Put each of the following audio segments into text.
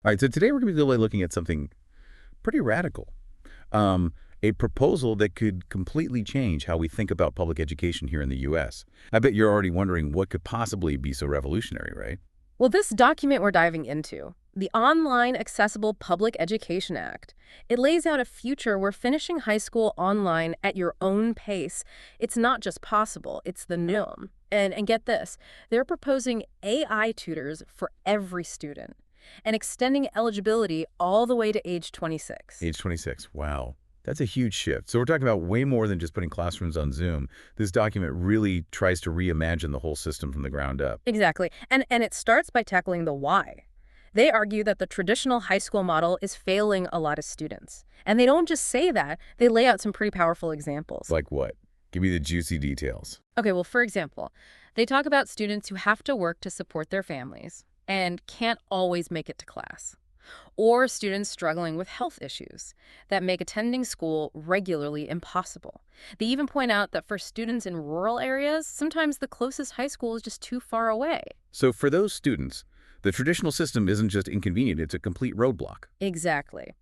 All right, so today we're going to be really looking at something pretty radical. A proposal that could completely change how we think about public education here in the U.S. I bet you're already wondering what could possibly be so revolutionary, right? Well, this document we're diving into, the Online Accessible Public Education Act, it lays out a future where finishing high school online at your own pace, it's not just possible, it's the norm. And get this, they're proposing AI tutors for every student and extending eligibility all the way to age 26. Age 26, wow. That's a huge shift. So we're talking about way more than just putting classrooms on Zoom. This document really tries to reimagine the whole system from the ground up. Exactly. And it starts by tackling the why. They argue that the traditional high school model is failing a lot of students. And they don't just say that, they lay out some pretty powerful examples. Like what? Give me the juicy details. Okay, well, for example, they talk about students who have to work to support their families and can't always make it to class, or students struggling with health issues that make attending school regularly impossible. They even point out that for students in rural areas, sometimes the closest high school is just too far away. So for those students, the traditional system isn't just inconvenient, it's a complete roadblock. Exactly.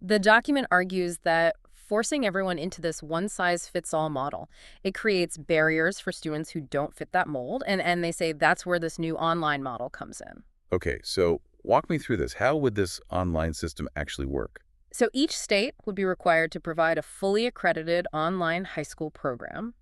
The document argues that forcing everyone into this one-size-fits-all model, it creates barriers for students who don't fit that mold, and they say that's where this new online model comes in. Okay, so walk me through this. How would this online system actually work? So each state would be required to provide a fully accredited online high school program,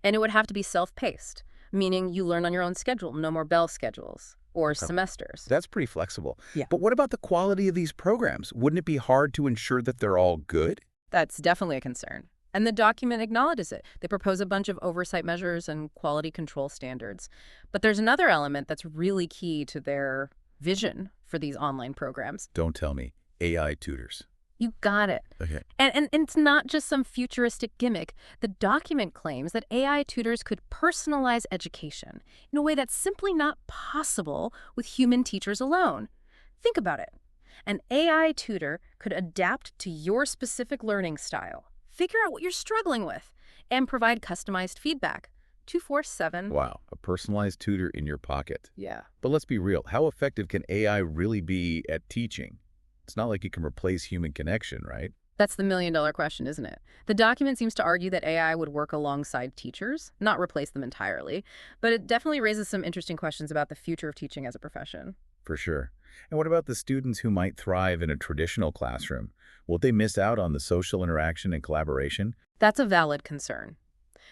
and it would have to be self-paced, meaning you learn on your own schedule, no more bell schedules or semesters. That's pretty flexible. Yeah. But what about the quality of these programs? Wouldn't it be hard to ensure that they're all good? That's definitely a concern. And the document acknowledges it. They propose a bunch of oversight measures and quality control standards. But there's another element that's really key to their vision for these online programs. Don't tell me. AI tutors. You got it. Okay. And it's not just some futuristic gimmick. The document claims that AI tutors could personalize education in a way that's simply not possible with human teachers alone. Think about it. An AI tutor could adapt to your specific learning style, figure out what you're struggling with, and provide customized feedback 24/7. Wow, a personalized tutor in your pocket. Yeah. But let's be real. How effective can AI really be at teaching? It's not like it can replace human connection, right? That's the million-dollar question, isn't it? The document seems to argue that AI would work alongside teachers, not replace them entirely, but it definitely raises some interesting questions about the future of teaching as a profession. For sure. And what about the students who might thrive in a traditional classroom? Will they miss out on the social interaction and collaboration? That's a valid concern.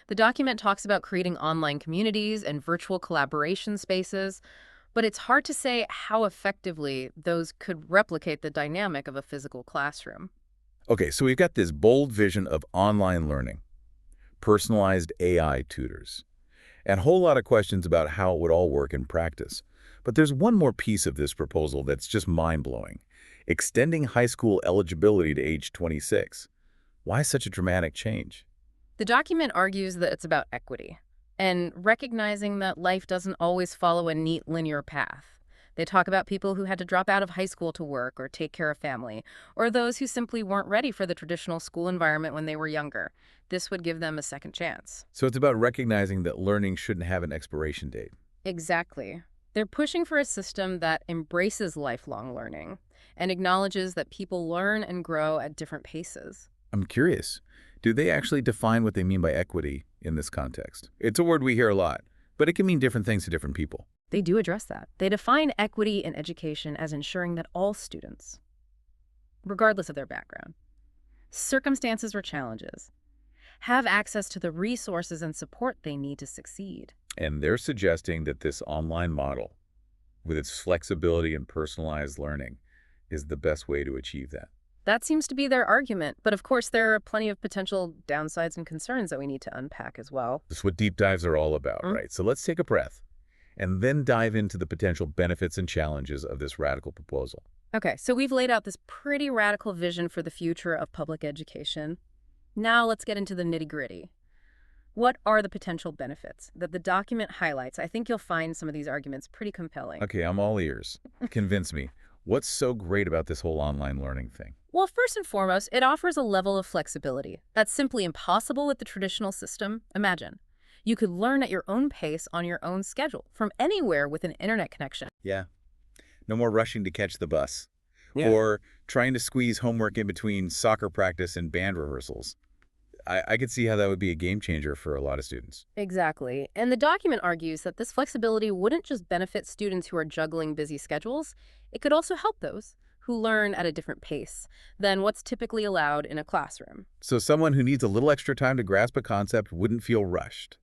The document talks about creating online communities and virtual collaboration spaces, but it's hard to say how effectively those could replicate the dynamic of a physical classroom. Okay, so we've got this bold vision of online learning, personalized AI tutors, and a whole lot of questions about how it would all work in practice. But there's one more piece of this proposal that's just mind-blowing. Extending high school eligibility to age 26. Why such a dramatic change? The document argues that it's about equity and recognizing that life doesn't always follow a neat linear path. They talk about people who had to drop out of high school to work or take care of family, or those who simply weren't ready for the traditional school environment when they were younger. This would give them a second chance. So it's about recognizing that learning shouldn't have an expiration date. Exactly. They're pushing for a system that embraces lifelong learning and acknowledges that people learn and grow at different paces. I'm curious, do they actually define what they mean by equity in this context? It's a word we hear a lot, but it can mean different things to different people. They do address that. They define equity in education as ensuring that all students, regardless of their background, circumstances or challenges, have access to the resources and support they need to succeed. And they're suggesting that this online model, with its flexibility and personalized learning, is the best way to achieve that. That seems to be their argument, but of course there are plenty of potential downsides and concerns that we need to unpack as well. That's what deep dives are all about, right? So let's take a breath and then dive into the potential benefits and challenges of this radical proposal. Okay, so we've laid out this pretty radical vision for the future of public education. Now let's get into the nitty-gritty. What are the potential benefits that the document highlights? I think you'll find some of these arguments pretty compelling. Okay, I'm all ears. Convince me. What's so great about this whole online learning thing? Well, first and foremost, it offers a level of flexibility that's simply impossible with the traditional system. Imagine, you could learn at your own pace on your own schedule from anywhere with an internet connection. Yeah. No more rushing to catch the bus. Yeah. or trying to squeeze homework in between soccer practice and band rehearsals. I could see how that would be a game changer for a lot of students. Exactly. And the document argues that this flexibility wouldn't just benefit students who are juggling busy schedules, it could also help those who learn at a different pace than what's typically allowed in a classroom. So someone who needs a little extra time to grasp a concept wouldn't feel rushed.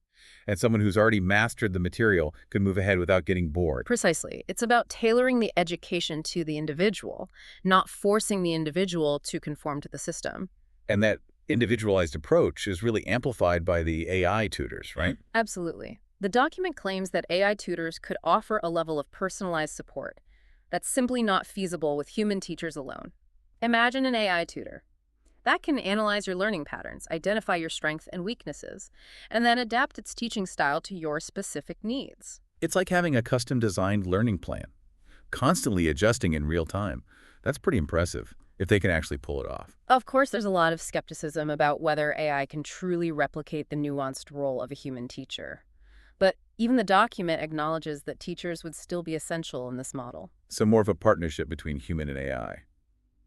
And someone who's already mastered the material could move ahead without getting bored. Precisely. It's about tailoring the education to the individual, not forcing the individual to conform to the system. And that individualized approach is really amplified by the AI tutors, right? Absolutely. The document claims that AI tutors could offer a level of personalized support that's simply not feasible with human teachers alone. Imagine an AI tutor that can analyze your learning patterns, identify your strengths and weaknesses, and then adapt its teaching style to your specific needs. It's like having a custom-designed learning plan, constantly adjusting in real time. That's pretty impressive, if they can actually pull it off. Of course, there's a lot of skepticism about whether AI can truly replicate the nuanced role of a human teacher. But even the document acknowledges that teachers would still be essential in this model. So more of a partnership between human and AI,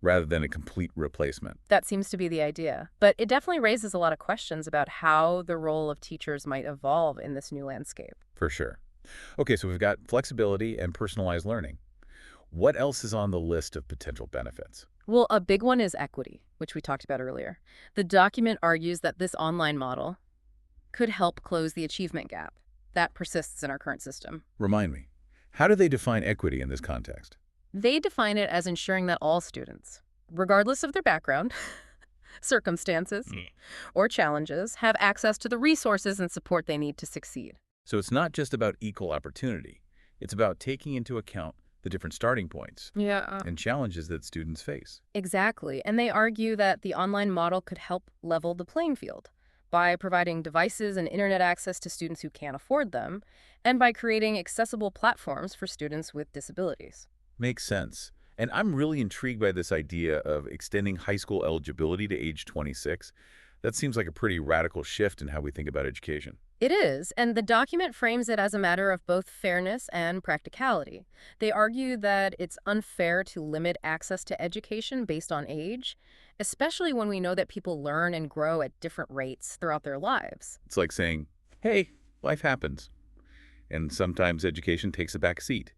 rather than a complete replacement. That seems to be the idea. But it definitely raises a lot of questions about how the role of teachers might evolve in this new landscape. For sure. Okay, so we've got flexibility and personalized learning. What else is on the list of potential benefits? Well, a big one is equity, which we talked about earlier. The document argues that this online model could help close the achievement gap that persists in our current system. Remind me, how do they define equity in this context? They define it as ensuring that all students, regardless of their background, circumstances, or challenges, have access to the resources and support they need to succeed. So it's not just about equal opportunity. It's about taking into account the different starting points Yeah. and challenges that students face. Exactly. And they argue that the online model could help level the playing field by providing devices and internet access to students who can't afford them, and by creating accessible platforms for students with disabilities. Makes sense. And I'm really intrigued by this idea of extending high school eligibility to age 26. That seems like a pretty radical shift in how we think about education. It is, and the document frames it as a matter of both fairness and practicality. They argue that it's unfair to limit access to education based on age, especially when we know that people learn and grow at different rates throughout their lives. It's like saying, hey, life happens. And sometimes education takes a back seat.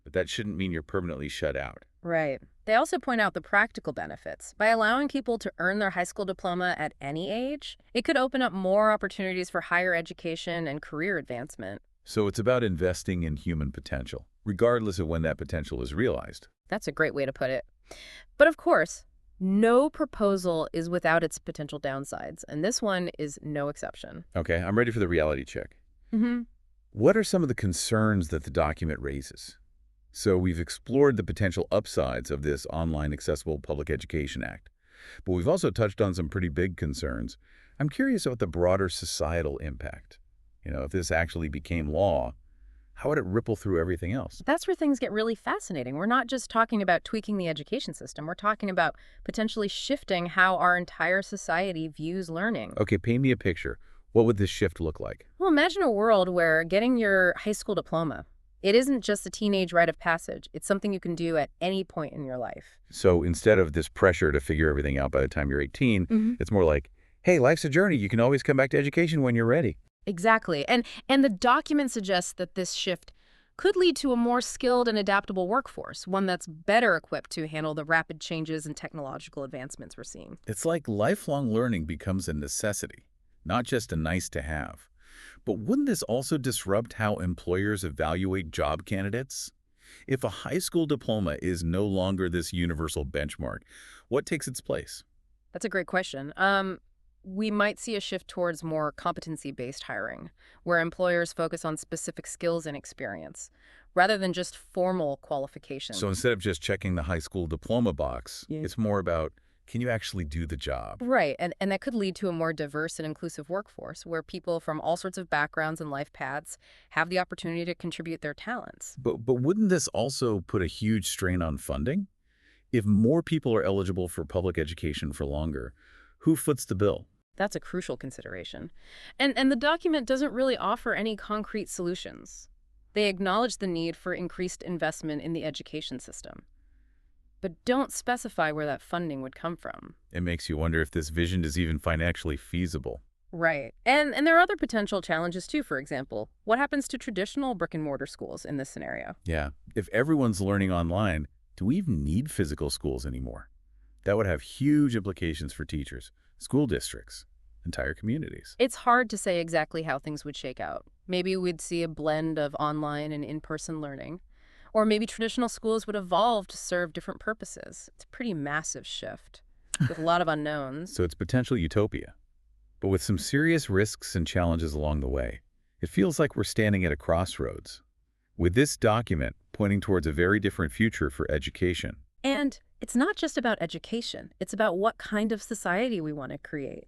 But that shouldn't mean you're permanently shut out. Right. They also point out the practical benefits. By allowing people to earn their high school diploma at any age, it could open up more opportunities for higher education and career advancement. So it's about investing in human potential, regardless of when that potential is realized. That's a great way to put it. But of course, no proposal is without its potential downsides, and this one is no exception. Okay, I'm ready for the reality check. Mm-hmm. What are some of the concerns that the document raises? So we've explored the potential upsides of this Online Accessible Public Education Act, but we've also touched on some pretty big concerns. I'm curious about the broader societal impact. If this actually became law, how would it ripple through everything else? That's where things get really fascinating. We're not just talking about tweaking the education system. We're talking about potentially shifting how our entire society views learning. Okay, paint me a picture. What would this shift look like? Well, imagine a world where getting your high school diploma, it isn't just a teenage rite of passage. It's something you can do at any point in your life. So instead of this pressure to figure everything out by the time you're 18, it's more like, hey, life's a journey. You can always come back to education when you're ready. Exactly. And the document suggests that this shift could lead to a more skilled and adaptable workforce, one that's better equipped to handle the rapid changes and technological advancements we're seeing. It's like lifelong learning becomes a necessity, not just a nice to have. But wouldn't this also disrupt how employers evaluate job candidates? If a high school diploma is no longer this universal benchmark, what takes its place? That's a great question. We might see a shift towards more competency-based hiring, where employers focus on specific skills and experience, rather than just formal qualifications. So instead of just checking the high school diploma box, it's more about, can you actually do the job? Right, and that could lead to a more diverse and inclusive workforce, where people from all sorts of backgrounds and life paths have the opportunity to contribute their talents. But wouldn't this also put a huge strain on funding? If more people are eligible for public education for longer, who foots the bill? That's a crucial consideration. And the document doesn't really offer any concrete solutions. They acknowledge the need for increased investment in the education system. but don't specify where that funding would come from. It makes you wonder if this vision is even financially feasible. Right. And there are other potential challenges too, for example. What happens to traditional brick-and-mortar schools in this scenario? Yeah, if everyone's learning online, do we even need physical schools anymore? That would have huge implications for teachers, school districts, entire communities. It's hard to say exactly how things would shake out. Maybe we'd see a blend of online and in-person learning. Or maybe traditional schools would evolve to serve different purposes. It's a pretty massive shift with a lot of unknowns. So it's potential utopia, but with some serious risks and challenges along the way. It feels like we're standing at a crossroads, with this document pointing towards a very different future for education. And it's not just about education. It's about what kind of society we want to create.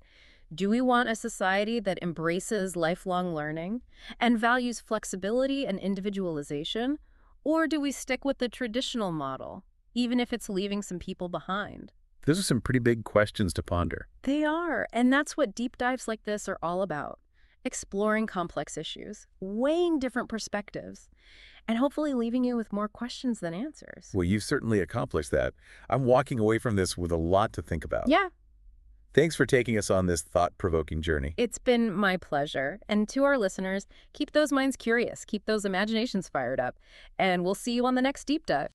Do we want a society that embraces lifelong learning and values flexibility and individualization? Or do we stick with the traditional model, even if it's leaving some people behind? Those are some pretty big questions to ponder. They are, and that's what deep dives like this are all about. Exploring complex issues, weighing different perspectives, and hopefully leaving you with more questions than answers. Well, you've certainly accomplished that. I'm walking away from this with a lot to think about. Yeah, Thanks for taking us on this thought-provoking journey. it's been my pleasure. And to our listeners, keep those minds curious, keep those imaginations fired up, and we'll see you on the next deep dive.